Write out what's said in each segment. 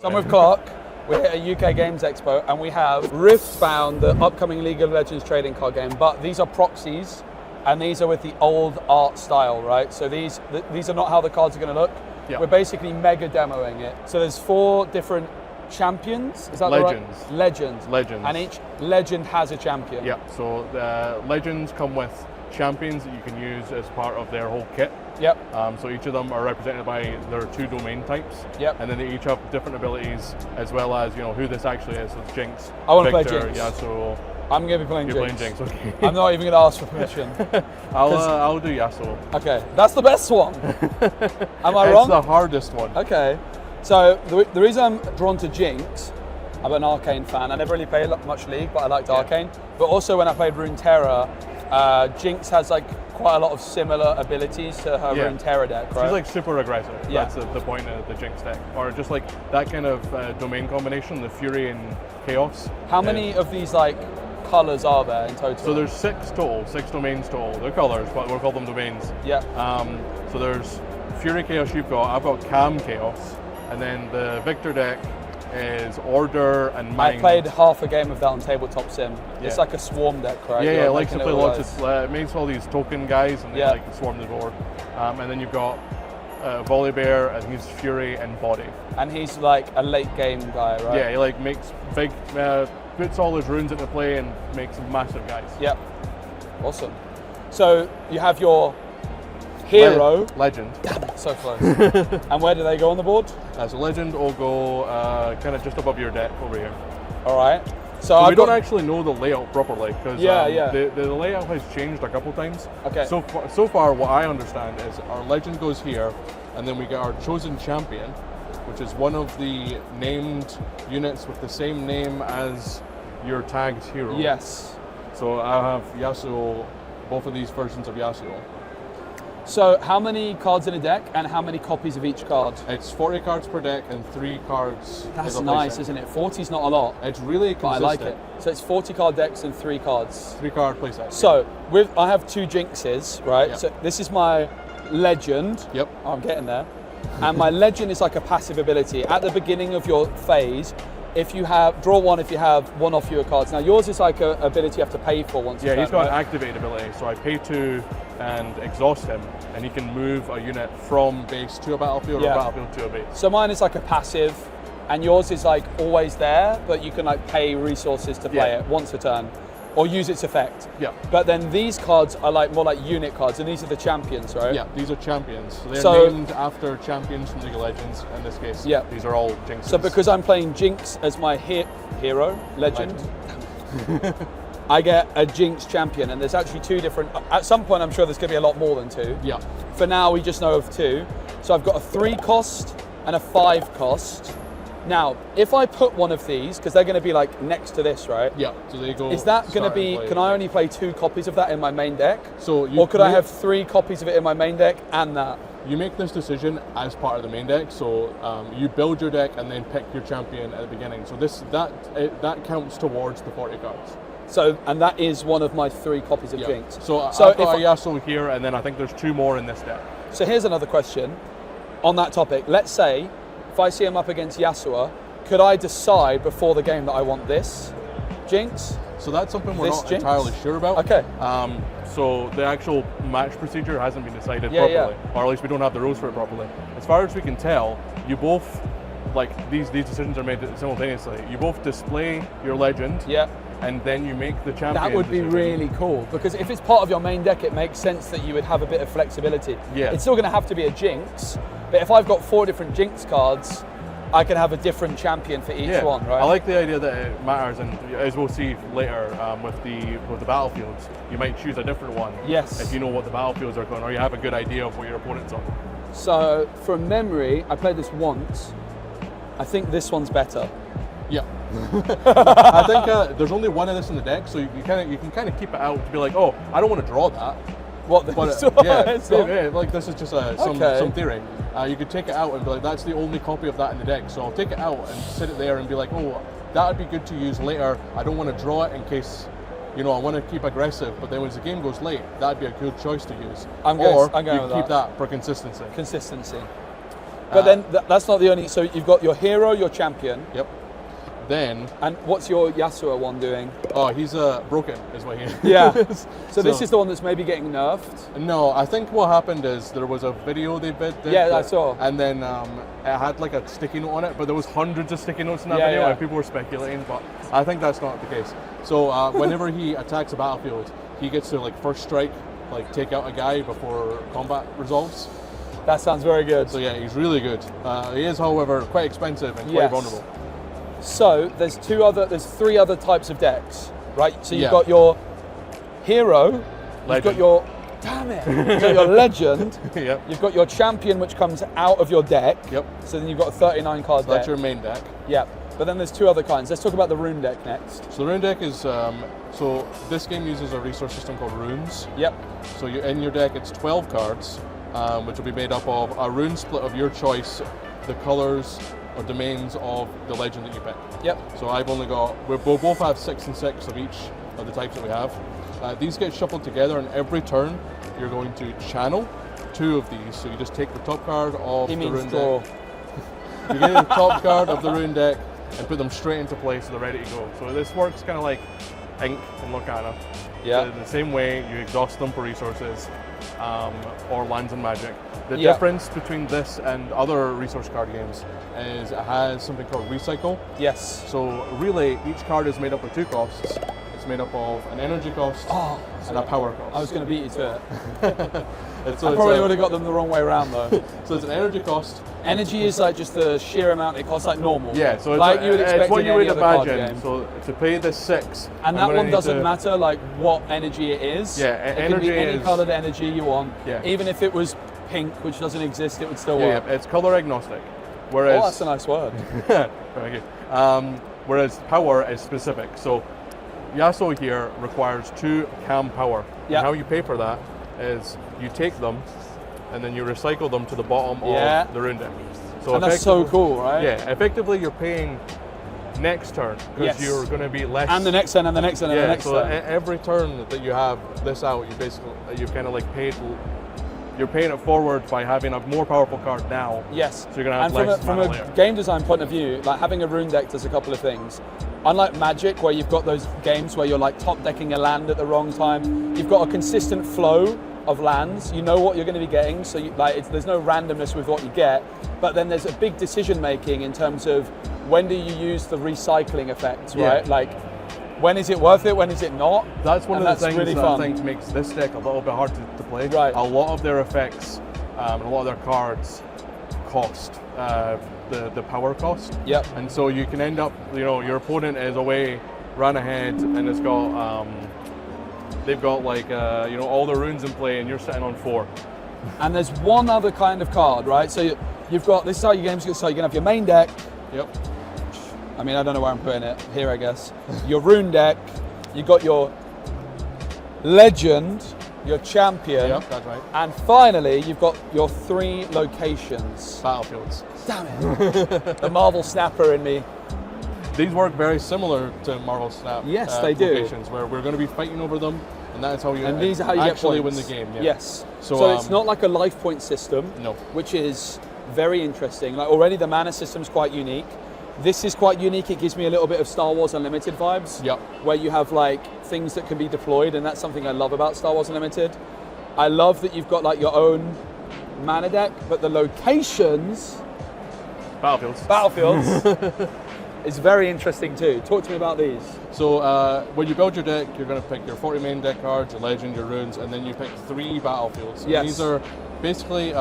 So I'm with Clark. We're here at UK Games Expo, and we have Riftbound, the upcoming League of Legends trading card game. But these are proxies, and these are with the old art style, right? So these are not how the cards are going to look. Yep. We're basically mega demoing it. So there's 4 different champions. Is that Legends. the right? Legends. Legends. And each legend has a champion. Yeah. So the legends come with champions that you can use as part of their whole kit. Yep. So each of them are represented by their 2 domain types. Yep. And then they each have different abilities, as well as who this actually is. So it's Jinx. I want to play Victor, Jinx. Yasuo. I'm going to be playing You're Jinx. playing Jinx. Okay. I'm not even going to ask for permission. I'll do Yasuo. Okay, that's the best one. Am I It's wrong? the hardest one. Okay. So the reason I'm drawn to Jinx, I'm an Arcane fan. I never really played much League, but I liked Arcane. But also when I played Runeterra, Jinx has like quite a lot of similar abilities to her Runeterra deck, right? She's like super aggressive. Yeah. That's the point of the Jinx deck. Or just like that kind of domain combination, the Fury and Chaos. How many of these like colours are there in total? So there's 6 total, 6 domains total. They're colours, but we'll call them domains. Yeah. So there's Fury Chaos you've got, I've got Cam Chaos, and then the Victor deck is Order and Mind. I played half a game of that on Tabletop Sim. Yeah. It's like a swarm deck, right? Yeah, You're it likes to making play all lots those. of, it makes all these token guys and they like swarm the board. And then you've got Volibear, and he's Fury and Body. And he's like a late game guy, right? Yeah, he like makes big, puts all his runes into play and makes massive guys. Yep. Awesome. So you have your hero. Legend. Damn it, so close. And where do they go on the board? So Legend will go kind of just above your deck over here. All right. So we don't actually know the layout properly because the layout has changed a couple times. Okay. So far, what I understand is our Legend goes here, and then we get our chosen champion, which is one of the named units with the same name as your tagged hero. Yes. So I have Yasuo, both of these versions of Yasuo. So how many cards in a deck and how many copies of each card? It's 40 cards per deck and 3 cards. That's nice, isn't it? 40's not a lot. It's really consistent. But I like it. So it's 40 card decks and 3 cards. 3 card playset. So I have 2 Jinxes, right? Yep. So this is my Legend. Yep. I'm getting there. And my Legend is like a passive ability. At the beginning of your phase, if you have, draw 1 if you have 1 or fewer cards. Now yours is like an ability you have to pay for once. Yeah, he's got an activated ability. So I pay 2 and exhaust him, and he can move a unit from base to a battlefield or battlefield to a base. So mine is like a passive, and yours is like always there, but you can like pay resources to play it once a turn, or use its effect. Yeah. But then these cards are like more like unit cards, and these are the champions, right? Yeah, these are champions. So they're named after champions from League of Legends in this case. Yeah. These are all Jinxes. So because I'm playing Jinx as my hero, Legend. I get a Jinx champion, and there's actually 2 different. At some point, I'm sure there's going to be a lot more than 2. Yeah. For now, we just know of 2. So I've got a 3 cost and a 5 cost. Now, if I put one of these, because they're going to be like next to this, right? Yeah. So they go. Is that going to be? Can I only play 2 copies of that in my main deck? So or could I have 3 copies of it in my main deck and that? You make this decision as part of the main deck. So you build your deck and then pick your champion at the beginning. So that counts towards the 40 cards. So, and that is one of my 3 copies of Jinx. So I've got a Yasuo here, and then I think there's 2 more in this deck. So here's another question on that topic. Let's say if I see him up against Yasuo, could I decide before the game that I want this Jinx? So that's something we're not Jinx? entirely sure about. Okay. So the actual match procedure hasn't been decided properly, or at least we don't have the rules for it properly. As far as we can tell, you both, like these decisions are made simultaneously. You both display your Legend. Yeah. And then you make the champion. That would be really cool, because if it's part of your main deck, it makes sense that you would have a bit of flexibility. Yeah. It's still going to have to be a Jinx, but if I've got 4 different Jinx cards, I can have a different champion for each one, right? I like the idea that it matters, and as we'll see later with the battlefields, you might choose a different one. Yes. If you know what the battlefields are going, or you have a good idea of what your opponent's on. So from memory, I played this once. I think this one's better. Yeah. I think there's only 1 of this in the deck, so you can kind of keep it out to be like, oh, I don't want to draw that. What? Like this is just some theory. You could take it out and be like, that's the only copy of that in the deck. So I'll take it out and sit it there and be like, oh, that would be good to use later. I don't want to draw it in case, I want to keep aggressive. But then as the game goes late, that'd be a good choice to use. You keep that for consistency. Consistency. But then that's not the only. So you've got your hero, your champion. Yep. Then. And what's your Yasuo one doing? Oh, he's broken, is what he is. Yeah. So this is the one that's maybe getting nerfed. No, I think what happened is there was a video they did. Yeah, I saw. And then it had like a sticky note on it, but there was hundreds of sticky notes in that video, and people were speculating. But I think that's not the case. So whenever he attacks a battlefield, he gets to like first strike, like take out a guy before combat resolves. That sounds very good. So yeah, he's really good. He is, however, quite expensive and quite vulnerable. So there's three other types of decks, right? So you've got your hero, you've got your you've got your legend, you've got your champion, which comes out of your deck. Yep. So then you've got a 39 card deck. That's your main deck. Yep. But then there's two other kinds. Let's talk about the rune deck next. So the rune deck is so this game uses a resource system called runes. Yep. So in your deck, it's 12 cards, which will be made up of a rune split of your choice, the colors or domains of the legend that you pick. Yep. So I've only got, we'll both have 6 and 6 of each of the types that we have. These get shuffled together, and every turn you're going to channel 2 of these. So you just take the top card of the rune deck. You get the top card of the rune deck and put them straight into play so they're ready to go. So this works kind of like Ink and Lorcana. Yeah. So the same way you exhaust them for resources or lands and magic. The difference between this and other resource card games is it has something called recycle. Yes. So really, each card is made up of 2 costs. It's made up of an energy cost and a power cost. I was going to beat you to it. I So probably would have got them the wrong way around though. So it's an energy cost. Energy is like just the sheer amount it costs, like normal. Yeah, so like you would expect it's what in you any would other card imagine. game. So to pay this 6, and that one doesn't matter like what energy it is. Yeah, it energy can be any is coloured energy you want. Yeah. Even if it was pink, which doesn't exist, it would still work. Yeah, it's color agnostic. Whereas, that's a nice word. Thank you. Whereas power is specific. So Yasuo here requires 2 cam power. Yeah. And how you pay for that is you take them and then you recycle them to the bottom of the rune deck. So and that's so cool, right? Yeah, effectively you're paying next turn because you're going to be less. And the next turn, and the next turn, and the next turn. Every turn that you have this out, you basically you've kind of like paid. You're paying it forward by having a more powerful card now. Yes. So you're going to have less from a game design point of view, like having a rune deck does a couple of things. Unlike Magic, where you've got those games where you're like top decking a land at the wrong time, you've got a consistent flow of lands. You know what you're going to be getting, so there's no randomness with what you get. But then there's a big decision making in terms of when do you use the recycling effects, right? Like, when is it worth it? When is it not? That's one of the things really that I think makes this deck a little bit hard to play. Right. A lot of their effects and a lot of their cards cost the power cost. Yep. And so you can end up, your opponent is away, ran ahead, and it's got they've got like all the runes in play, and you're sitting on 4. And there's one other kind of card, right? So you've got this is how your game's going to start. You're going to have your main deck. Yep. I mean, I don't know where I'm putting it. Here, I guess. Your rune deck. You got your legend, your champion. Yep, that's right. And finally, you've got your 3 locations. Battlefields. Damn it. The Marvel Snapper in me. These work very similar to Marvel Snap. Yes, they do. Locations where we're going to be fighting over them, and that's how you these are how you actually get win points. the game. Yeah. Yes. So it's not like a life point system. No. Which is very interesting. Like already the mana system's quite unique. This is quite unique. It gives me a little bit of Star Wars Unlimited vibes. Yep. Where you have like things that can be deployed, and that's something I love about Star Wars Unlimited. I love that you've got like your own mana deck, but the locations, battlefields, is very interesting too. Talk to me about these. So when you build your deck, you're going to pick your 40 main deck cards, your legend, your runes, and then you pick 3 battlefields. Yes. And these are basically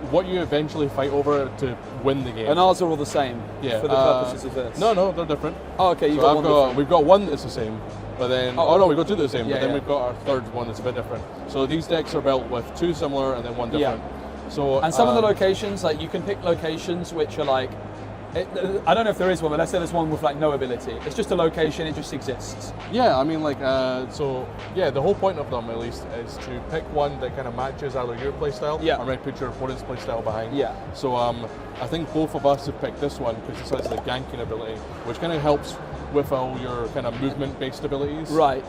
what you eventually fight over to win the game. And ours are all the same for the purposes of this. No, they're different. Oh, okay, we've got one that's the same, but then we've got 2 that's the same, but then we've got our third one that's a bit different. So these decks are built with 2 similar and then 1 different. So and some of the locations, like you can pick locations which are like, I don't know if there is one, but let's say there's one with like no ability. It's just a location, it just exists. Yeah, I mean the whole point of them at least is to pick one that kind of matches either your playstyle or might put your opponent's playstyle behind. Yeah. So I think both of us have picked this one because this has the ganking ability, which kind of helps with all your kind of movement-based abilities. Right.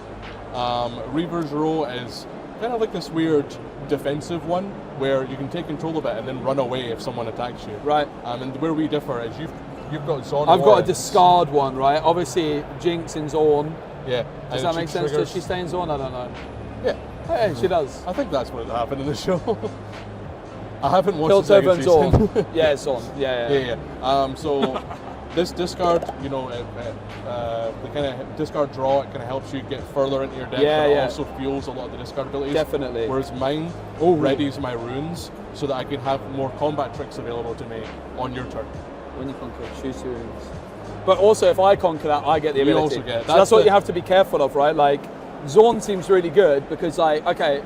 Reaver's Row is kind of like this weird defensive one where you can take control of it and then run away if someone attacks you. Right. And where we differ is you've got Zorn. I've got a discard one, right? Obviously, Jinx in Zorn. Yeah. Does that make sense? Does she stay in Zorn? I don't know. Yeah. Hey, she does. I think that's what happened in the show. I haven't watched Kill the second Turbo season. Zorn. Yeah, it's Zorn. Yeah. So this discard, the kind of discard draw, it kind of helps you get further into your deck, but it also fuels a lot of the discard abilities. Definitely. Whereas mine readies my runes so that I can have more combat tricks available to me on your turn. When you conquer, choose your runes. But also, if I conquer that, I get the ability. You also get. So that's what you have to be careful of, right? Like, Zorn seems really good because, like, okay,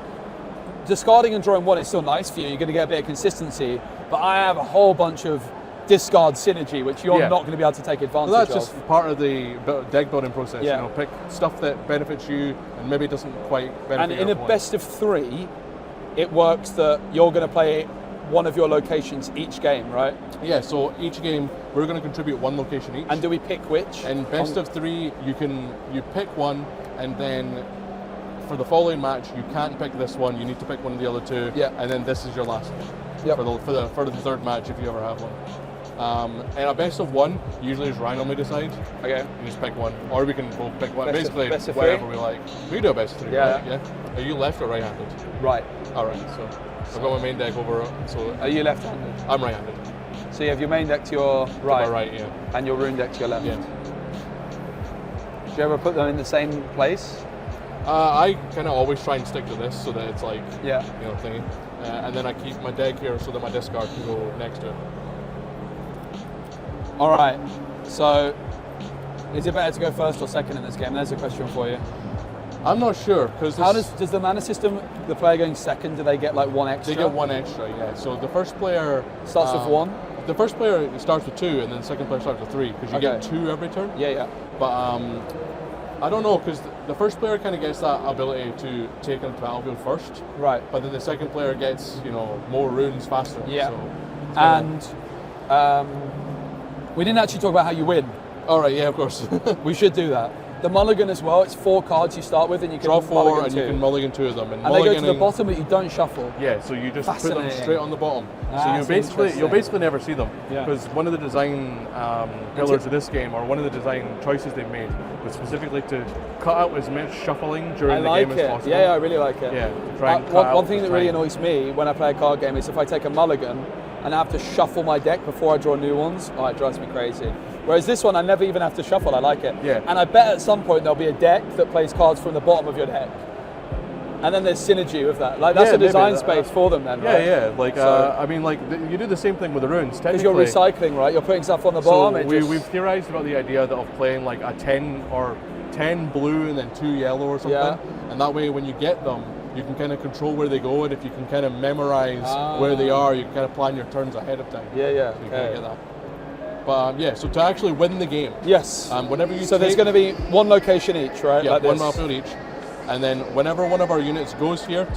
discarding and drawing one is still nice for you. You're going to get a bit of consistency. But I have a whole bunch of discard synergy, which you're not going to be able to take advantage of. That's just part of the deck building process. Yeah. Pick stuff that benefits you and maybe doesn't quite benefit And in a best of 3, it works that you're going to play one of your locations each game, right? Yeah, so each game we're going to contribute one location each. And do we pick which? And best of 3, you pick one, and then for the following match you can't pick this one. You need to pick one of the other 2. Yeah. And then this is your last one for the third match if you ever have one. And a best of 1 usually is randomly decide. Okay. You just pick one, or we can both pick one. Basically, whatever we like. We do a best of 3. Yeah. Right? Yeah. Are you left or right-handed? Right. All right. So I've got my main deck over. So are you left-handed? I'm right-handed. So you have your main deck to your right. To my right, yeah. And your rune deck to your left. Yeah. Do you ever put them in the same place? I kind of always try and stick to this so that it's like, thingy. And then I keep my deck here so that my discard can go next to it. All right. So, is it better to go first or second in this game? There's a question for you. I'm not sure because how does the mana system? The player going second, do they get like 1 extra? They get 1 extra, yeah. So the first player starts with 1. The first player starts with 2, and then the second player starts with 3 because you get 2 every turn. Yeah. But I don't know because the first player kind of gets that ability to take on the battlefield first. Right. But then the second player gets more runes faster. Yeah. So we didn't actually talk about how you win. All right. Yeah, of course. We should do that. The mulligan as well, it's 4 cards you start with and you can draw 4 mulligan and 2. You can mulligan 2 of them. And they go to the bottom but you don't shuffle. Yeah, so you just put them straight on the bottom. So you'll basically never see them. Because one of the design pillars of this game, or one of the design choices they've made, was specifically to cut out as much shuffling during the game as possible. Yeah, I really like it. Yeah, try and cut one thing that really annoys me when I play a card game is if I take a mulligan and I have to shuffle my deck before I draw new ones, it drives me crazy. Whereas this one, I never even have to shuffle. I like it. Yeah. And I bet at some point there'll be a deck that plays cards from the bottom of your deck. And then there's synergy with that. Like that's a design space for them then, right? Yeah. Like you do the same thing with the runes. Because you're recycling, right? You're putting stuff on the bottom. We've theorized about the idea of playing like a 10 blue and then 2 yellow or something. Yeah. And that way, when you get them, you can kind of control where they go, and if you can kind of memorize where they are, you can kind of plan your turns ahead of time. Yeah. So you kind of get that. But so to actually win the game, yes. Whenever you there's going to be 1 location each, right? Yeah, like 1 battlefield each, and then whenever one of our units goes here,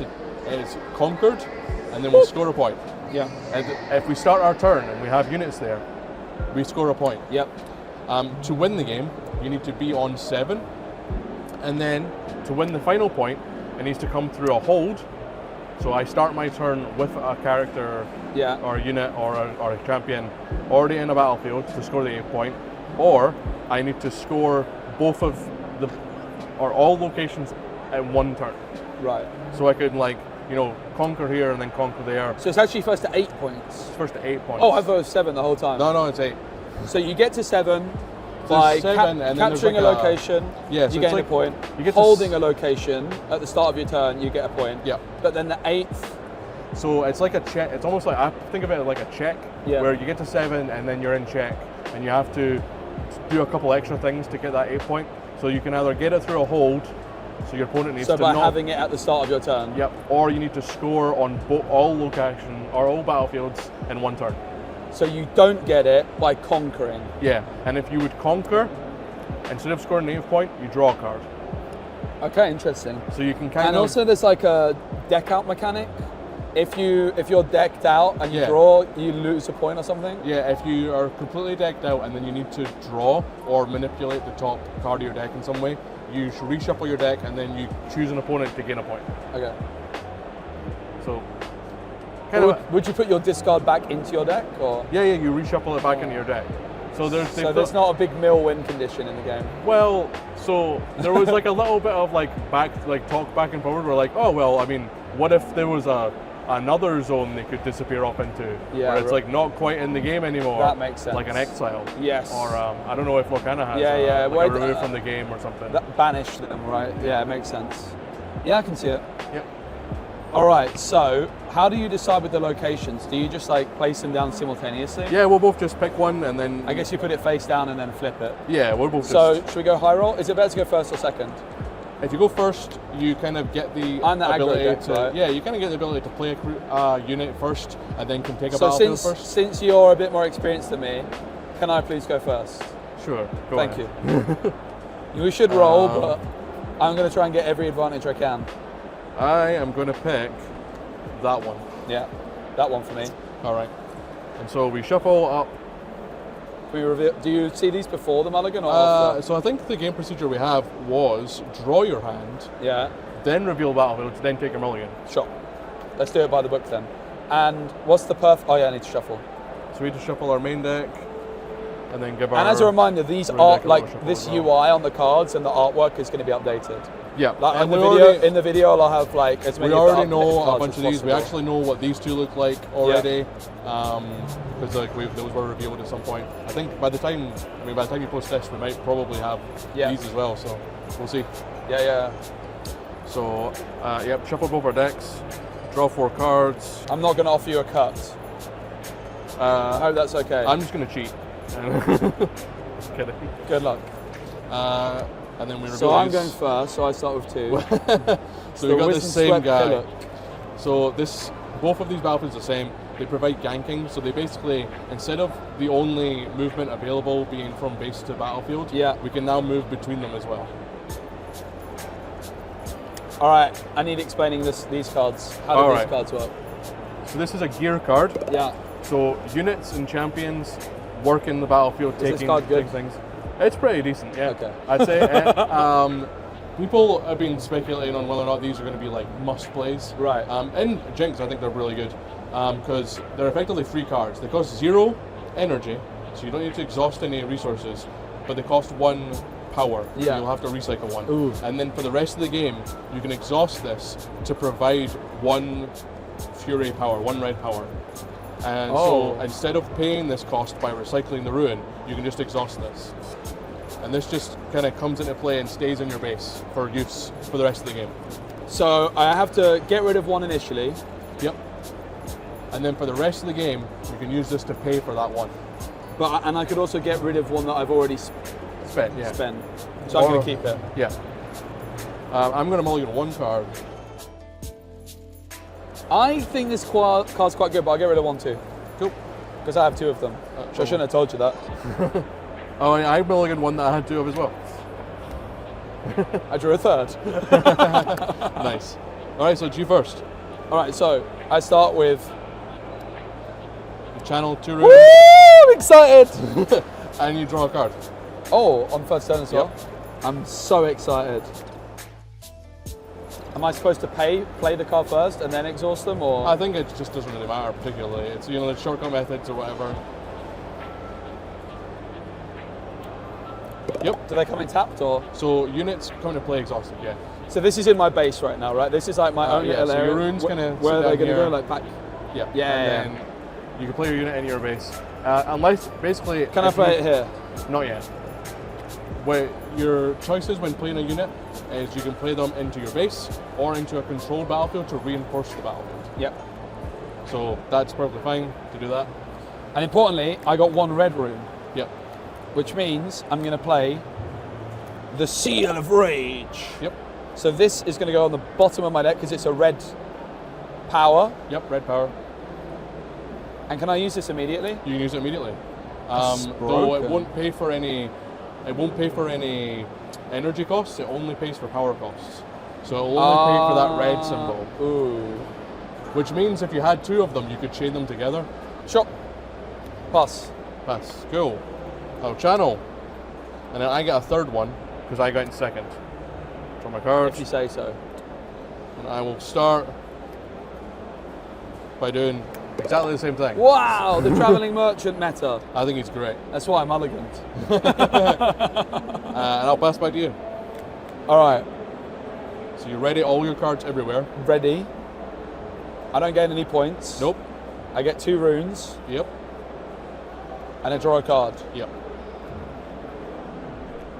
it's conquered, and then we score a point. Yeah. And if we start our turn and we have units there, we score a point. Yep. To win the game, you need to be on 7, and then to win the final point, it needs to come through a hold. So I start my turn with a character or a unit or a champion already in a battlefield to score the 8 point, or I need to score both of all locations in 1 turn. Right. So I could conquer here and then conquer there. So it's actually first to 8 points. It's first to 8 points. Oh, I thought it was 7 the whole time. No, it's 8. So you get to 7 by capturing a location, you gain a point. Holding a location at the start of your turn, you get a point. Yeah. But then the 8th. So it's like a check. It's almost like, I think of it like a check, where you get to 7 and then you're in check, and you have to do a couple extra things to get that 8 point. So you can either get it through a hold, so your opponent needs to by having it at the start of your turn. Yep. Or you need to score on all location or all battlefields in 1 turn. So you don't get it by conquering. Yeah, and if you would conquer, instead of scoring an 8 point, you draw a card. Okay, interesting. So you can And also there's like a deck out mechanic. If you're decked out and you draw, you lose a point or something? Yeah, if you are completely decked out and then you need to draw or manipulate the top card of your deck in some way, you reshuffle your deck and then you choose an opponent to gain a point. Okay. So, would you put your discard back into your deck, or? Yeah, you reshuffle it back into your deck. So there's not a big mill win condition in the game. Well, so there was like a little bit of talk back and forward. We're like, oh well, I mean, what if there was another zone they could disappear off into, where it's like not quite in the game anymore? That makes sense. Like an exile. Yes. Or I don't know if Lorcana has a remove from the game or something. That banish them, right? Yeah, it makes sense. Yeah, I can see it. Yep. All right, so how do you decide with the locations? Do you just like place them down simultaneously? Yeah, we'll both just pick one and then... I guess you put it face down and then flip it. Yeah, we'll both So should we go high roll? Is it better to go first or second? If you go first, you kind of get the ability to... Right? Yeah, you kind of get the ability to play a unit first and then can take a battlefield first. Since you're a bit more experienced than me, can I please go first? Sure, go Thank you. We should roll, but I'm going to try and get every advantage I can. I am going to pick that one. Yeah, that one for me. All right. And so we shuffle up. Do you see these before the mulligan or after? So I think the game procedure we have was draw your hand. Yeah. Then reveal battlefield, then take your mulligan. Sure. Let's do it by the book then. And what's the Oh yeah, I need to shuffle. So we just shuffle our main deck. And then give our... And as a reminder, these are like this UI on the cards and the artwork is going to be updated. Yeah. Like in the video, I'll have like as many. We already know a bunch of these. We actually know what these two look like already, because those were revealed at some point. I think by the time you post this, we might probably have these as well. So we'll see. Yeah. So shuffle both our decks, draw 4 cards. I'm not going to offer you a cut. I hope that's okay. I'm just going to cheat. Kidding. Good luck. And then we reveal So I'm going first, so I start with 2. So we got the same guy. Pillock. So both of these battlefields are the same. They provide ganking, so they basically, instead of the only movement available being from base to battlefield, we can now move between them as well. All right, I need explaining these cards. How do these cards work? So this is a gear card. Yeah. So units and champions work in the battlefield taking things. It's pretty decent, yeah. Okay. I'd say people have been speculating on whether or not these are going to be like must plays. Right. In Jinx, I think they're really good because they're effectively free cards. They cost 0 energy, so you don't need to exhaust any resources, but they cost 1 power. Yeah. So you'll have to recycle 1. Ooh. And then for the rest of the game, you can exhaust this to provide 1 Fury power, 1 red power. And so instead of paying this cost by recycling the ruin, you can just exhaust this. And this just kind of comes into play and stays in your base for use for the rest of the game. So I have to get rid of 1 initially. Yep. And then for the rest of the game, you can use this to pay for that 1. And I could also get rid of 1 that I've already spent. So I'm going to keep it. Yeah. I'm going to mulligan 1 card. I think this card's quite good, but I'll get rid of 1 too. Cool. Because I have 2 of them. So I shouldn't have told you that. Oh, yeah, I mulliganed 1 that I had 2 of as well. I drew a 3rd. Nice. All right, so it's you first. All right, so I start with... You channel 2 runes. Woo! I'm excited! And you draw a card. Oh, on first turn as well? Yep. I'm so excited. Am I supposed to play the card first and then exhaust them, or? I think it just doesn't really matter particularly. It's the shortcut methods or whatever. Yep. Do they come in tapped or? So units come to play exhausted, yeah. So this is in my base right now, right? This is like my own little area. So your runes gonna where are they going to go? Like back? Yeah. And then you can play your unit in your base. Unless basically. Can I play it here? Not yet. Where your choices when playing a unit is you can play them into your base or into a controlled battlefield to reinforce the battlefield. Yep. So that's perfectly fine to do that. And importantly, I got 1 red rune. Yep. Which means I'm going to play the Seal of Rage. Yep. So this is going to go on the bottom of my deck because it's a red power. Yep, red power. And can I use this immediately? You can use it immediately. Though it won't pay for any. It won't pay for any energy costs. It only pays for power costs. So it'll only pay for that red symbol. Ooh. Which means if you had 2 of them, you could chain them together. Sure. Pass. Pass. Cool. I'll channel. And then I get a 3rd one because I got in 2nd. Draw my cards. If you say so. And I will start by doing exactly the same thing. Wow, the traveling merchant meta. I think he's great. That's why I'm elegant. And I'll pass back to you. All right. So you ready all your cards everywhere? Ready. I don't gain any points. Nope. I get 2 runes. Yep. And I draw a card. Yep.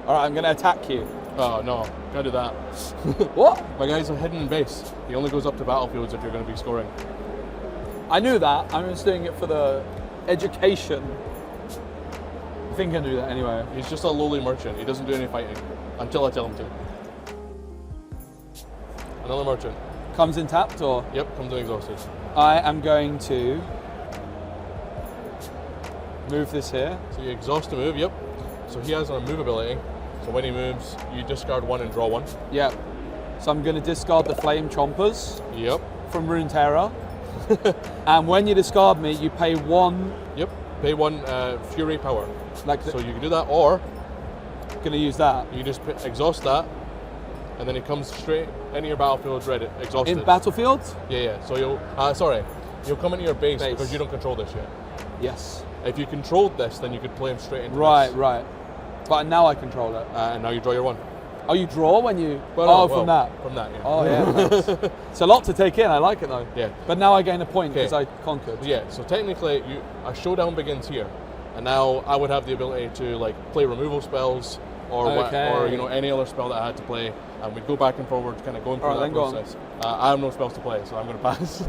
All right, I'm going to attack you. Oh no, can't do that. What? My guy's a hidden base. He only goes up to battlefields if you're going to be scoring. I knew that. I'm just doing it for the education. I think I can do that anyway. He's just a lowly merchant. He doesn't do any fighting until I tell him to. Another merchant. Comes in tapped or? Yep, comes in exhausted. I am going to move this here. So you exhaust to move, yep. So he has a move ability. So when he moves, you discard 1 and draw 1. Yep. So I'm going to discard the Flame Chompers. Yep. From Runeterra. And when you discard me, you pay 1. Yep. Pay 1 Fury power. So you can do that, or going to use that. You just exhaust that, and then it comes straight into your battlefield ready, exhausted. In battlefield? Yeah. So you'll come into your base because you don't control this yet. Yes. If you controlled this, then you could play him straight into this. Right. But now I control it. And now you draw your 1. Oh, you draw when you... From that, yeah. Oh, yeah. Nice. It's a lot to take in. I like it, though. Yeah. But now I gain a point because I conquered. Yeah, so technically, a showdown begins here. And now I would have the ability to play removal spells or any other spell that I had to play. And we'd go back and forward, kind of going through that process. I have no spells to play, so I'm going to pass.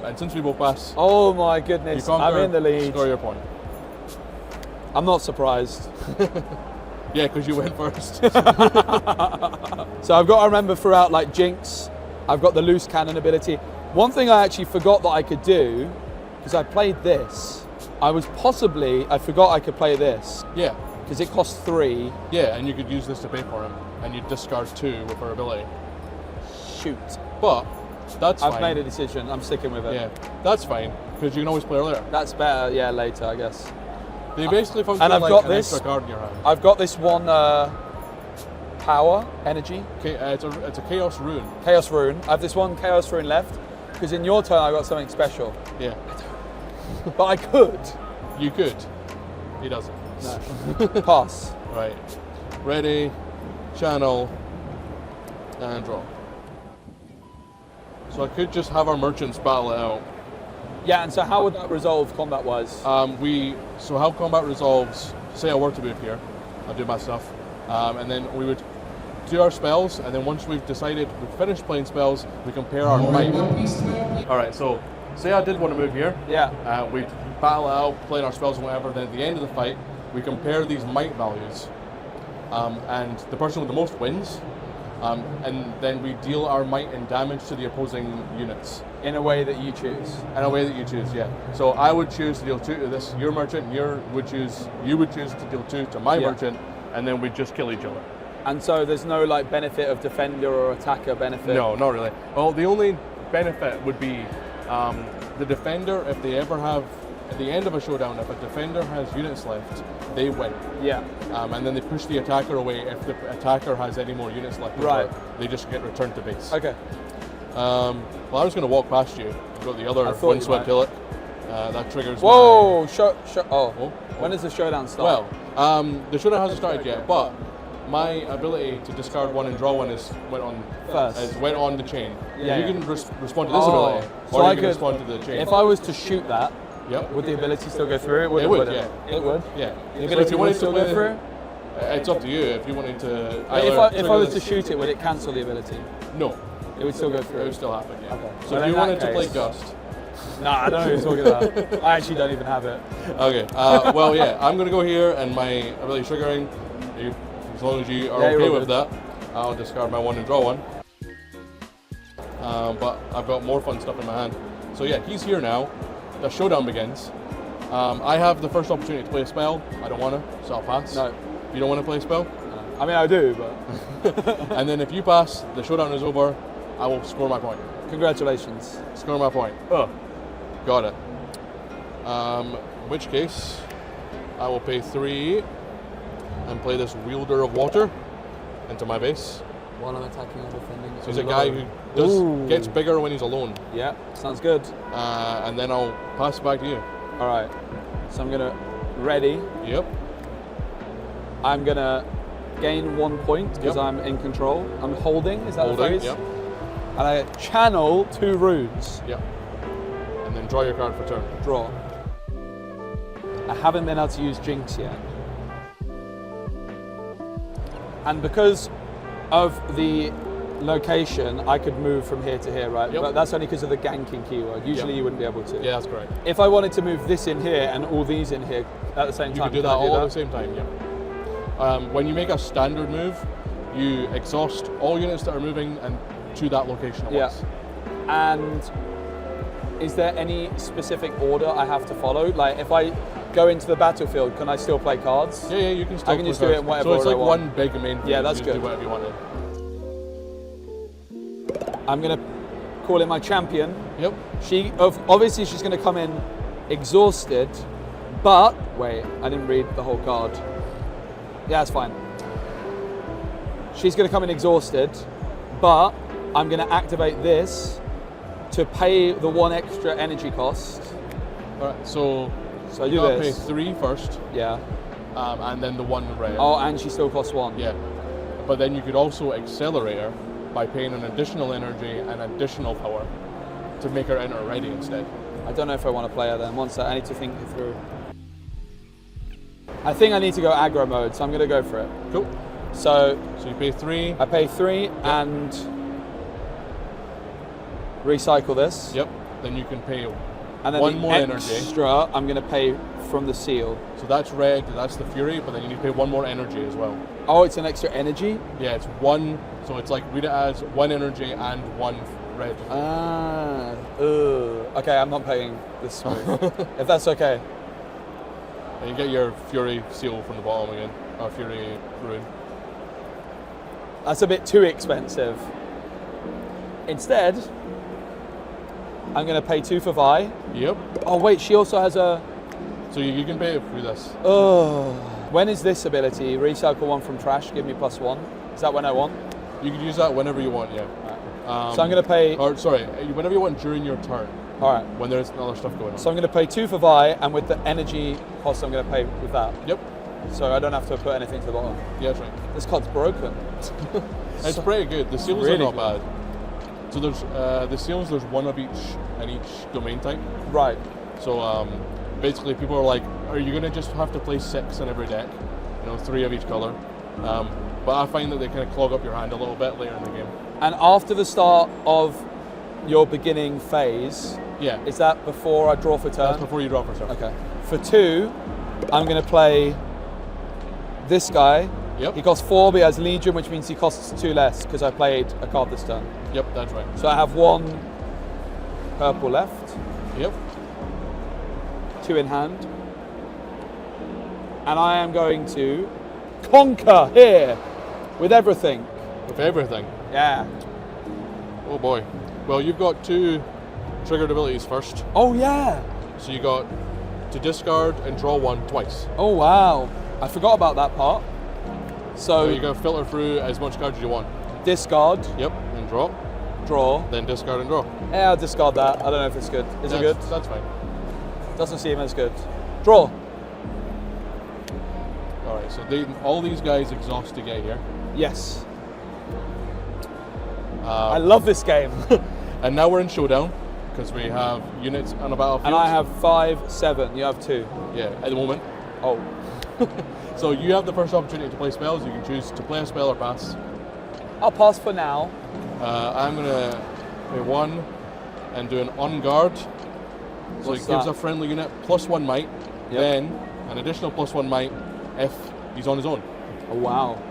And since we both pass... Oh, my goodness. You conquer, I'm in the lead. Score your point. I'm not surprised. Yeah, because you went first. So I've got to remember throughout, Jinx, I've got the loose cannon ability. One thing I actually forgot that I could do, because I played this, I forgot I could play this. Yeah. Because it costs 3. Yeah, and you could use this to pay for him, and you discard 2 with her ability. Shoot. But that's fine. I've made a decision. I'm sticking with it. Yeah, that's fine, because you can always play her later. That's better, yeah, later, I guess. They basically function and I've like got an this, extra card in your hand. I've got this one power, energy. Okay, it's a Chaos Rune. Chaos Rune. I have this one Chaos Rune left, because in your turn I got something special. Yeah. But I could. You could. He doesn't. No. Pass. Right. Ready, channel, and draw. So I could just have our merchants battle it out. Yeah, and so how would that resolve combat-wise? So how combat resolves, say I were to move here, I'll do my stuff, and then we would do our spells, and then once we've decided we've finished playing spells, we compare our might. Alright, so say I did want to move here. Yeah. We'd battle it out, play our spells and whatever, then at the end of the fight, we compare these might values, and the person with the most wins, and then we deal our might and damage to the opposing units. In a way that you choose. In a way that you choose, yeah. So I would choose to deal 2 to this, your merchant, you would choose to deal 2 to my merchant, and then we'd just kill each other. And so there's no benefit of defender or attacker benefit? No, not really. Well, the only benefit would be the defender, if they ever have, at the end of a showdown, if a defender has units left, they win. Yeah. And then they push the attacker away if the attacker has any more units left. Right. They just get returned to base. Okay. Well, I was going to walk past you. I've got the other Windswept Hillock. That triggers. Whoa! When does the showdown start? Well, the showdown hasn't started yet, but my ability to discard 1 and draw 1 went on the chain. Yeah. You can respond to this ability, so or you can respond to the chain. If I was to shoot that, yep. Would the ability still go through? It would, yeah. It would? Yeah. The ability would still go through? It's up to you if you wanted to. If I was to shoot it, would it cancel the ability? No. It would still go through? It would still happen, yeah. Okay. So if you wanted to play Gust. Nah, I don't know who you're talking about. I actually don't even have it. Okay. Well, yeah, I'm going to go here and my ability triggering. As long as you are okay with that, I'll discard my 1 and draw 1. But I've got more fun stuff in my hand. So yeah, he's here now. The showdown begins. I have the first opportunity to play a spell. I don't want to, so I'll pass. No. You don't want to play a spell? No. I mean, I do, but... And then if you pass, the showdown is over. I will score my point. Congratulations. Score my point. Oh. Got it. In which case, I will pay 3 and play this Wielder of Water into my base. While I'm attacking or defending. So he's a guy who gets bigger when he's alone. Yeah, sounds good. And then I'll pass it back to you. All right. So I'm gonna ready. Yep. I'm gonna gain 1 point because I'm in control. I'm holding. Is that the phrase? Yep. And I channel 2 runes. Yep. And then draw your card for turn. Draw. I haven't been able to use Jinx yet. And because of the location, I could move from here to here, right? Yep. But that's only because of the ganking keyword. Usually you wouldn't be able to. Yeah, that's correct. If I wanted to move this in here and all these in here at the same You time, could do that all at the same time, yeah. When you make a standard move, you exhaust all units that are moving and to that location at once. And is there any specific order I have to follow? Like if I go into the battlefield, can I still play cards? Yeah, you can still I can play just do it in cards. whatever So it's order like I want. one big main thing. Yeah, that's you good. Do whatever you want to. I'm gonna call in my champion. Yep. Obviously she's gonna come in exhausted, but wait, I didn't read the whole card. Yeah, it's fine. She's gonna come in exhausted, but I'm gonna activate this to pay the 1 extra energy cost. All right, so I do you gotta this. pay 3 first, Yeah. and then the 1 red. Oh, and she still costs 1. Yeah. But then you could also accelerate her by paying an additional energy and additional power to make her enter ready instead. I don't know if I want to play her then. One sec, I need to think it through. I think I need to go aggro mode, so I'm going to go for it. Cool. So you pay 3. I pay 3 and recycle this. Yep. Then you can pay and then 1 more energy. Extra, I'm going to pay from the seal. So that's red, that's the Fury, but then you need to pay 1 more energy as well. Oh, it's an extra energy? Yeah, it's 1, so it's like, read it as 1 energy and 1 red. Okay, I'm not paying this move. If that's okay. And you get your Fury seal from the bottom again, or Fury rune. That's a bit too expensive. Instead, I'm going to pay 2 for Vi. Yep. Oh wait, she also has a... So you can pay it through this. Oh. When is this ability? Recycle 1 from trash, give me +1. Is that when I want? You can use that whenever you want, yeah. Right. So I'm going to pay... Or sorry, whenever you want during your turn. All right. When there's other stuff going on. So I'm going to pay 2 for Vi, and with the energy cost, I'm going to pay with that. Yep. So I don't have to put anything to the bottom. Yeah, that's right. This card's broken. It's pretty good. The seals really are not bad. So there's the seals. There's 1 of each in each domain type. Right. So basically, people are like, "Are you going to just have to play 6 in every deck? 3 of each color." But I find that they kind of clog up your hand a little bit later in the game. And after the start of your beginning phase, yeah, is that before I draw for turn? That's before you draw for turn. Okay. For 2, I'm going to play this guy. Yep. He costs 4, but he has Legion, which means he costs 2 less because I played a card this turn. Yep, that's right. So I have 1 purple left. Yep. 2 in hand. And I am going to conquer here with everything. With everything? Yeah. Oh boy. Well, you've got 2 triggered abilities first. Oh yeah. So you got to discard and draw 1 twice. Oh wow. I forgot about that part. So you're going to filter through as much cards as you want. Discard. Yep, and draw. Draw. Then discard and draw. Yeah, I'll discard that. I don't know if it's good. Is it good? That's fine. Doesn't seem as good. Draw. Alright, so all these guys exhaust to get here. Yes. I love this game. And now we're in Showdown, because we have units on a battlefield. And I have 5, 7. You have 2. Yeah, at the moment. Oh. So you have the first opportunity to play spells. You can choose to play a spell or pass. I'll pass for now. I'm going to pay 1 and do an on guard. So What's it gives that? a friendly unit +1 might, then an additional +1 might if he's on his own. Oh wow.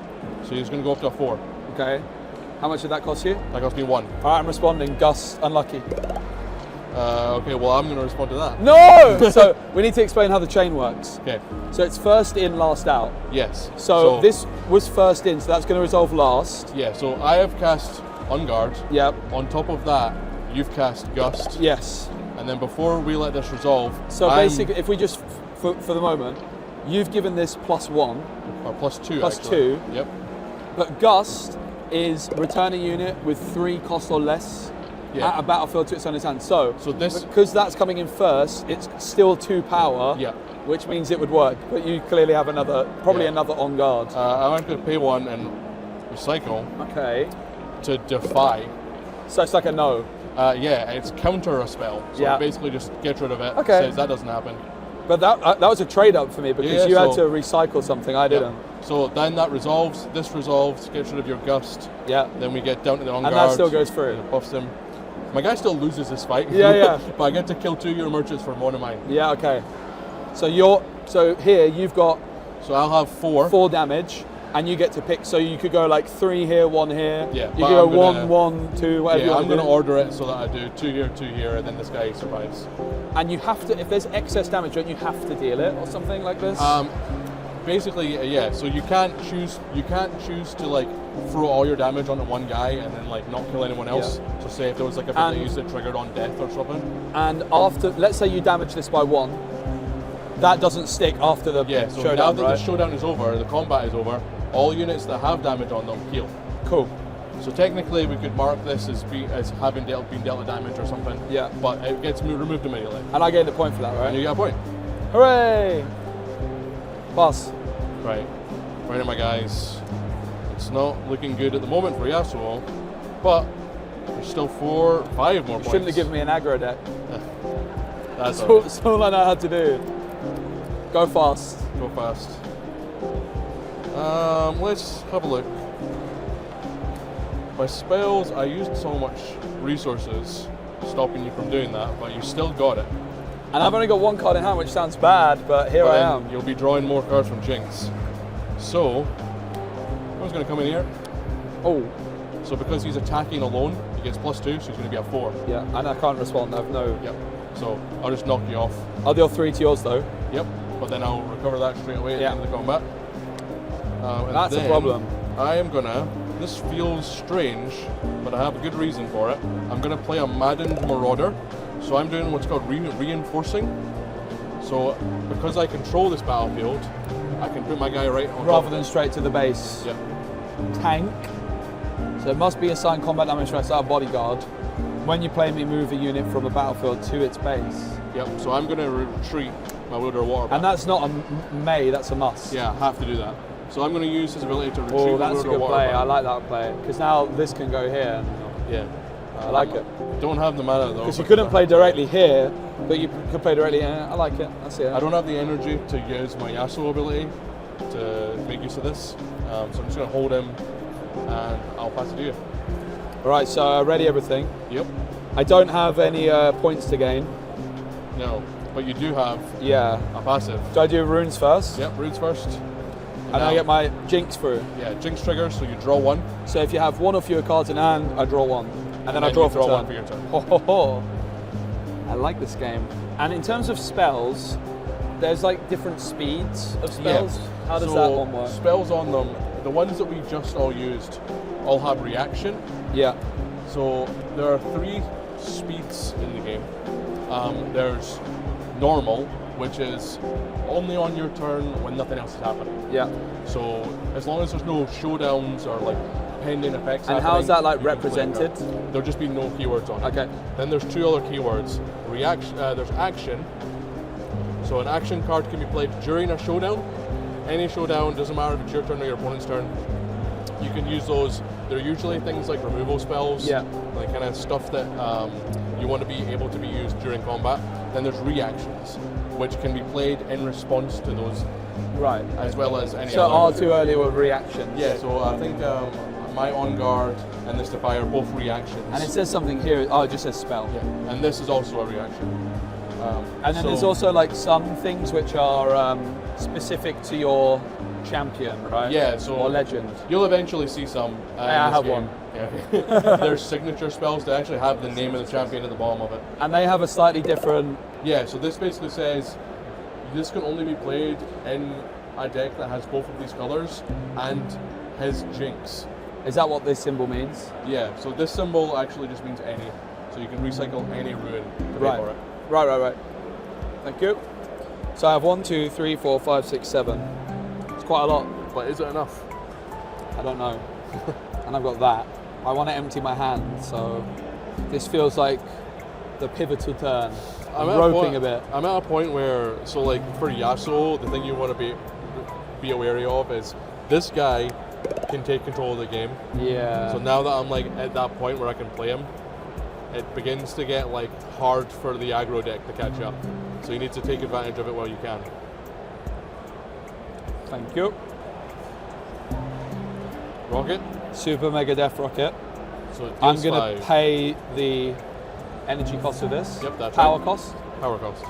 So he's going to go up to a 4. Okay. How much did that cost you? That cost me 1. All right, I'm responding. Gus, unlucky. Okay, well I'm going to respond to that. No! So we need to explain how the chain works. Okay. So it's first in, last out. Yes. So this was first in, so that's going to resolve last. Yeah, so I have cast on guard. Yep. On top of that, you've cast Gust. Yes. And then before we let this resolve... So basically, if we just, for the moment, you've given this +1. Or +2, Plus actually. 2. Yep. But Gust is return a unit with 3 cost or less at a battlefield to its owner's hand. So this, because that's coming in first, it's still 2 power, which means it would work. But you clearly have probably another on guard. I'm going to pay 1 and recycle. Okay. To defy. So it's like a no. Yeah, it's counter a spell. So basically just get rid of it. Okay. Says that doesn't happen. But that was a trade up for me because you had to recycle something. I didn't. So then that resolves. This resolves. Gets rid of your gust. Yeah. Then we get down to the on guard. And that still goes through. Buffs him. My guy still loses this fight. Yeah. But I get to kill 2 of your merchants for 1 of mine. Yeah. Okay. So here you've got. So I'll have 4. 4 damage. And you get to pick, so you could go like 3 here, 1 here. Yeah, you could go 1, 1, 2, whatever you want. I'm going to order it so that I do 2 here, 2 here, and then this guy survives. And you have to, if there's excess damage, don't you have to deal it or something like this? Basically, yeah. So you can't choose to like throw all your damage onto one guy and then like not kill anyone else. Yeah. So say if there was like a ability that triggered on death or something. And after, let's say you damage this by 1, that doesn't stick after the so showdown, now that the showdown is over, the combat is over. All units that have damage on them heal. Cool. So technically, we could mark this as having been dealt a damage or something. Yeah. But it gets removed immediately. And I gain a point for that, right? And you get a point. Hooray! Pass. Right. Right in my guys. It's not looking good at the moment for Yasuo, but there's still 5 more points. Shouldn't have given me an aggro deck. That's all I know how to do. Go fast. Go fast. Let's have a look. My spells, I used so much resources stopping you from doing that, but you still got it. And I've only got 1 card in hand, which sounds bad, but here I am. You'll be drawing more cards from Jinx. So, I was going to come in here. Oh. So because he's attacking alone, he gets +2, so he's going to be at 4. Yeah, and I can't respond, I've no... Yep. So, I'll just knock you off. I'll deal 3 to yours though. Yep, but then I'll recover that straight away at the end of the combat. That's a problem. I am gonna, this feels strange, but I have a good reason for it. I'm gonna play a Maddened Marauder. So I'm doing what's called reinforcing. So because I control this battlefield, I can put my guy right on rather than straight to the base. Yep. Tank. So it must be assigned combat damage to our bodyguard when you play me move a unit from a battlefield to its base. Yep, so I'm gonna retreat my Wielder Water. And that's not a may, that's a must. Yeah, I have to do that. So I'm going to use his ability to retreat. Oh, that's a good play. I like that play because now this can go here. Yeah, I like it. Don't have the mana though. Because you couldn't play directly here, but you could play directly here. I like it. That's it. I don't have the energy to use my Yasuo ability to make use of this, so I'm just going to hold him, and I'll pass it to you. All right. So I ready everything. Yep. I don't have any points to gain. No, but you do have. A passive. Do I do runes first? Yep, runes first. And I get my Jinx through. Yeah, Jinx triggers, so you draw 1. So if you have 1 or fewer cards in hand, I draw 1. And then I draw for 1 for your turn. Ho, ho, ho. I like this game. And in terms of spells, there's like different speeds of spells. Yeah. How does that one work? Spells on them, the ones that we just all used, all have reaction. Yeah. So there are 3 speeds in the game. There's normal, which is only on your turn when nothing else is happening. Yeah. So as long as there's no showdowns or like pending effects. And how is that like represented? There'll just be no keywords on it. Okay. Then there's 2 other keywords. Reaction. There's action. So an action card can be played during a showdown. Any showdown, doesn't matter if it's your turn or your opponent's turn. You can use those. They're usually things like removal spells. Yeah. Like kind of stuff that you want to be able to be used during combat. Then there's reactions, which can be played in response to those. Right. As well as any so other. R2 earlier were reactions. Yeah, so I think my On Guard and this Defy are both reactions. And it says something here, it just says spell. Yeah, and this is also a reaction. And then there's also like some things which are specific to your champion, right? Yeah, so or legend. You'll eventually see some. I have one. Yeah. There's signature spells that actually have the name of the champion at the bottom of it. And they have a slightly different. Yeah, so this basically says this can only be played in a deck that has both of these colors and has Jinx. Is that what this symbol means? Yeah, so this symbol actually just means any. So you can recycle any ruin to pay for it. Right. Thank you. So I have 1, 2, 3, 4, 5, 6, 7. It's quite a lot. But is it enough? I don't know. and I've got that. I want to empty my hand, so this feels like the pivotal turn. I'm roping a bit. I'm at a point where, so like for Yasuo, the thing you want to be wary of is this guy can take control of the game. Yeah. So now that I'm like at that point where I can play him, it begins to get like hard for the aggro deck to catch up. So you need to take advantage of it while you can. Thank you. Rocket. Super Mega Death Rocket. So I'm going to pay the energy cost of this. Yep, that's Power right. cost. Power cost.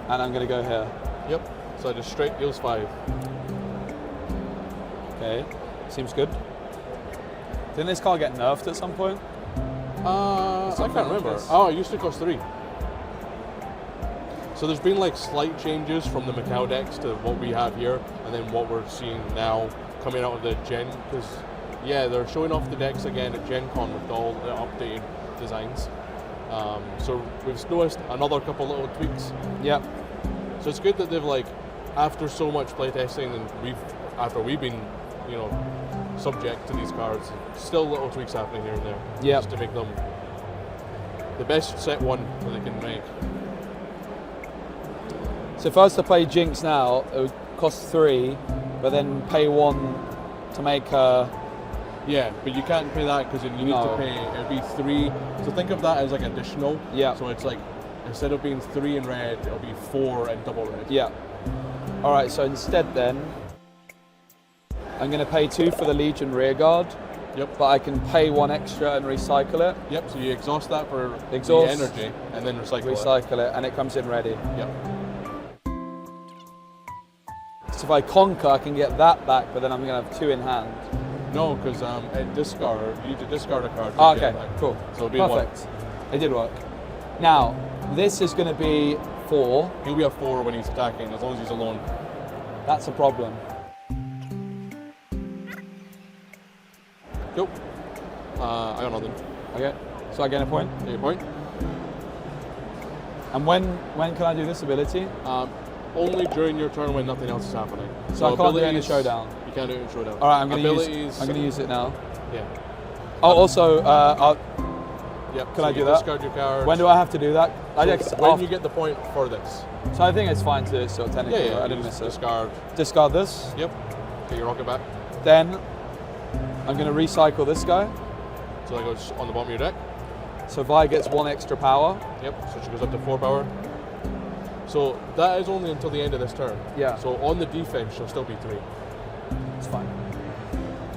And I'm going to go here. Yep. So I just straight deals 5. Okay. Seems good. Didn't this card get nerfed at some point? I can't remember. Oh, it used to cost 3. So there's been like slight changes from the Macau decks to what we have here, and then what we're seeing now coming out of the Gen. Because yeah, they're showing off the decks again at Gen Con with all the updated designs. So we've noticed another couple little tweaks. Yep. So it's good that they've like, after so much playtesting and after we've been, you know, subject to these cards, still little tweaks happening here and there. Yep. Just to make them the best set one that they can make. So if I was to play Jinx now, it would cost 3, but then pay 1 to make her. Yeah, but you can't pay that because you need to pay, it'd be 3. So think of that as like additional. Yeah. So it's like, instead of being 3 in red, it'll be 4 in double red. Yeah. All right, so instead then, I'm going to pay 2 for the Legion Rearguard. Yep. But I can pay 1 extra and recycle it. Yep, so you exhaust that for the energy and then recycle it, and it comes in ready. Yep. So if I conquer, I can get that back, but then I'm going to have 2 in hand. No, because at discard, you need to discard a card. Oh, okay, cool. So it'll be perfect. It did work. Now, this is going to be 4. He'll be a 4 when he's attacking, as long as he's alone. That's a problem. Cool. I got nothing. Okay, so I gain a point. Get a point. And when can I do this ability? Only during your turn when nothing else is happening. So I can't do it in a showdown? You can't do it in a showdown. All right, I'm going to use it now. Yeah. Oh, also, yep. Can so I do you that? Discard your card. When do I have to do that? When you get the point for this. So I think it's fine to do it still, technically. Yeah, I didn't miss it. Discard. Discard this. Yep. Get your rocket back. Then I'm going to recycle this guy. So that goes on the bottom of your deck. So Vi gets 1 extra power. Yep. So she goes up to 4 power. So that is only until the end of this turn. Yeah. So on the defense, she'll still be 3. It's fine.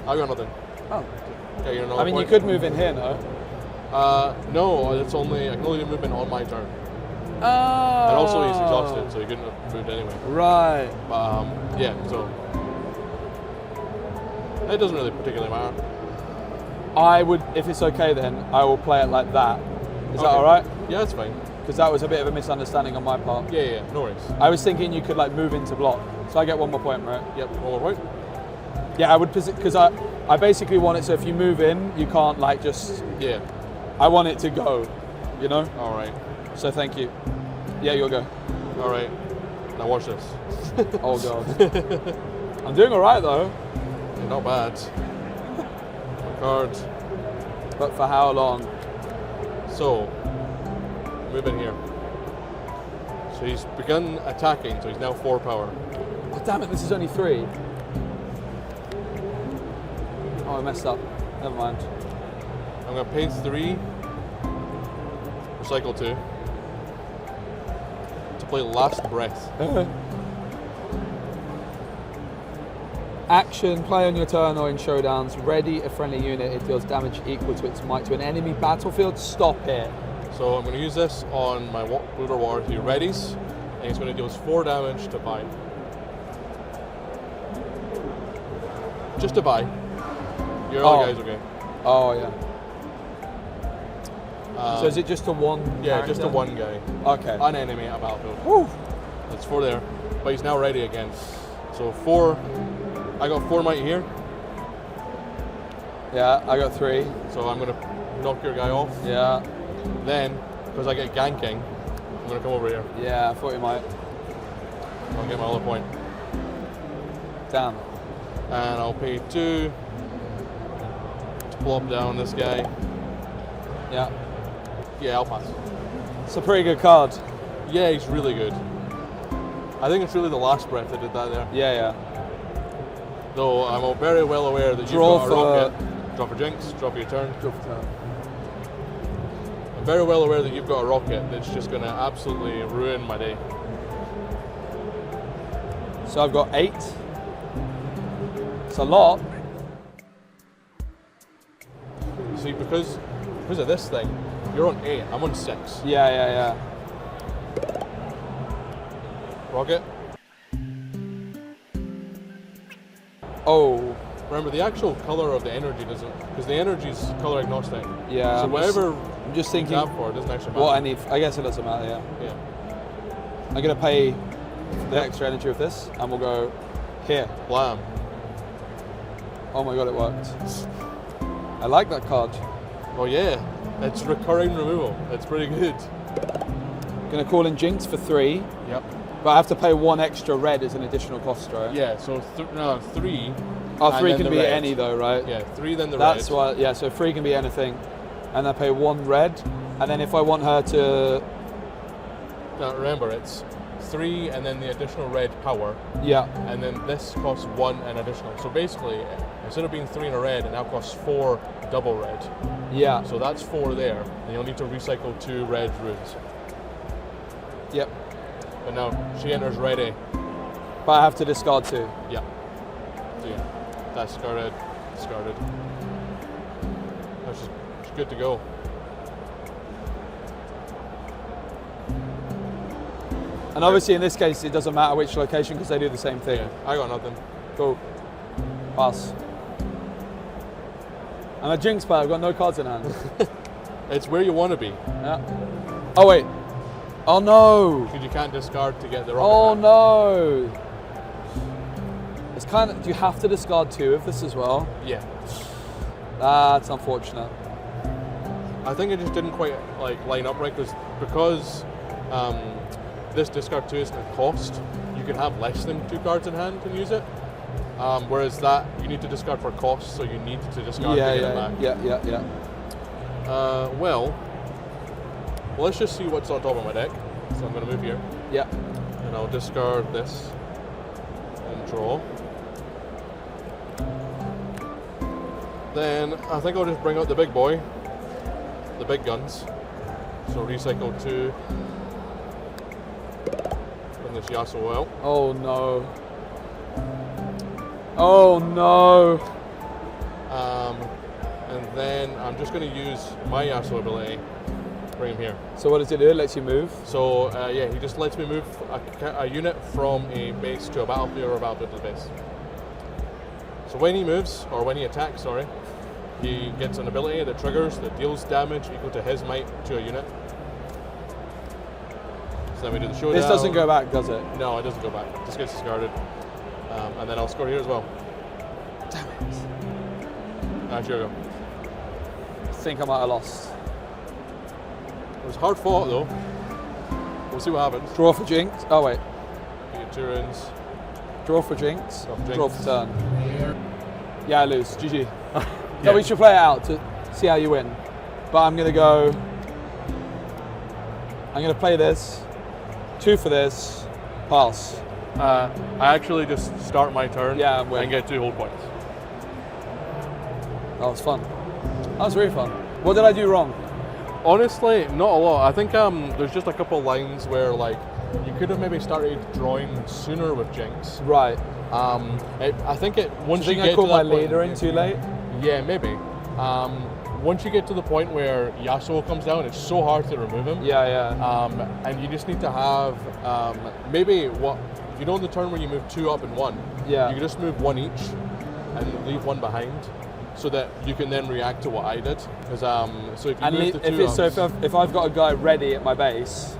I got nothing. Oh. Okay, you're another I mean, point. you could move in here, no? No, it's only I can only do movement on my turn. Oh. And also he's exhausted, so he couldn't have moved anyway. Right. But yeah, so it doesn't really particularly matter. I would, if it's okay, then I will play it like that. Is that all right? Yeah, that's fine. Because that was a bit of a misunderstanding on my part. Yeah, no worries. I was thinking you could like move into block, so I get 1 more point, right? Yep, 1 more point. Yeah, I would, because I basically want it so if you move in, you can't like just. Yeah. I want it to go, you know. All right. So thank you. Yeah, you'll go. All right. Now watch this. Oh god. I'm doing all right though. Yeah, not bad. Cards. But for how long? So, move in here. So he's begun attacking, so he's now 4 power. Oh damn it! This is only 3. Oh, I messed up. Never mind. I'm gonna pay 3. Recycle 2. To play Last Breath. Action, play on your turn or in showdowns. Ready a friendly unit. It deals damage equal to its might to an enemy battlefield. Stop it. So I'm going to use this on my Lunar War. He readies, and he's going to deal 4 damage to buy. Just to buy. Your other guy's okay. Oh yeah. So is it just a 1? Yeah, character? just a 1 guy. Okay. An enemy at battlefield. Woo. That's 4 there, but he's now ready again. So 4. I got 4 might here. Yeah, I got 3. So I'm going to knock your guy off. Yeah. Then, because I get ganking, I'm going to come over here. Yeah, I thought you might. I'll get my other point. Damn. And I'll pay 2. plop down this guy. Yeah. Yeah, I'll pass. It's a pretty good card. Yeah, he's really good. I think it's really the last breath that did that there. Yeah, yeah. Though I'm very well aware that you've got a rocket. Draw for Jinx, draw for your turn. Draw for turn. I'm very well aware that you've got a rocket that's just going to absolutely ruin my day. So I've got 8. It's a lot. See, because of this thing, you're on 8, I'm on 6. Yeah, yeah, yeah. Rocket. Oh. Remember, the actual color of the energy doesn't, because the energy's color agnostic. Yeah. So whatever I'm just thinking you have for it doesn't actually matter. what I need. I guess it doesn't matter. Yeah. Yeah. I'm gonna pay the extra energy of this, and we'll go here. Blam. Oh my god, it worked. I like that card. Oh yeah, it's recurring removal. It's pretty good. Gonna call in Jinx for 3. Yep. But I have to pay 1 extra red as an additional cost, right? Yeah. So 3. Oh, 3 and can then be the red. any though, right? Yeah, 3 then the That's red. why. Yeah. So 3 can be anything, and I pay 1 red, and then if I want her to. Now remember, it's 3 and then the additional red power. Yeah. And then this costs 1 and additional. So basically, instead of being 3 and a red, it now costs 4 double red. Yeah. So that's 4 there, and you'll need to recycle 2 red runes. Yep. But now she enters ready. But I have to discard 2. Yeah. So yeah, that's discarded. Discarded. That's just she's good to go. And obviously in this case it doesn't matter which location because they do the same thing. Yeah, I got nothing. Cool. Pass. I'm a Jinx player, I've got no cards in hand. It's where you want to be. Yeah. Oh wait. Oh no! Because you can't discard to get the rocket. Oh back. no! It's kind of, do you have to discard 2 of this as well? Yeah. That's unfortunate. I think it just didn't quite like line up right because this discard 2 isn't a cost. You can have less than 2 cards in hand and use it. Whereas that you need to discard for cost, so you need to discard to get it back. Yeah. Well, let's just see what's on top of my deck. So I'm going to move here. Yeah. And I'll discard this and draw. Then I think I'll just bring out the big boy, the big guns. So recycle 2. Bring this Yasuo out. Oh no. Oh no. And then I'm just going to use my Yasuo ability. Bring him here. So what does it do? It lets you move? So yeah, he just lets me move a unit from a base to a battlefield or a battlefield to the base. So when he moves, or when he attacks, sorry, he gets an ability that triggers that deals damage equal to his might to a unit. So then we do the showdown. This doesn't go back, does it? No, it doesn't go back. It just gets discarded. And then I'll score here as well. Damn it. Here we go. I think I might have lost. It was hard fought though. We'll see what happens. Draw for Jinx. Oh wait. Get 2 runes. Draw for Jinx. Draw for Jinx. Draw for turn. Yeah, I lose. GG. So we should play it out to see how you win. But I'm gonna go. I'm gonna play this. 2 for this. Pass. I actually just start my turn and get 2 hold points. That was fun. That was really fun. What did I do wrong? Honestly, not a lot. I think there's just a couple lines where like you could have maybe started drawing sooner with Jinx. Right. I think it once Do you you think get I caught to my that point, leader in too late? Yeah, maybe. Once you get to the point where Yasuo comes down, it's so hard to remove him. Yeah. And you just need to have maybe you know, on the turn when you move 2 up and 1. Yeah. You can just move 1 each and leave 1 behind, so that you can then react to what I did. Because so if you move the 2 if I've got a guy ready at my base,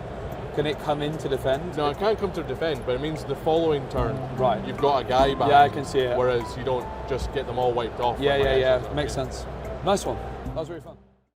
can it come in to defend? No, it can't come to defend, but it means the following turn, right, you've got a guy behind. Yeah, I can see it. Whereas you don't just get them all wiped off. Yeah. Makes sense. Nice one. That was really fun.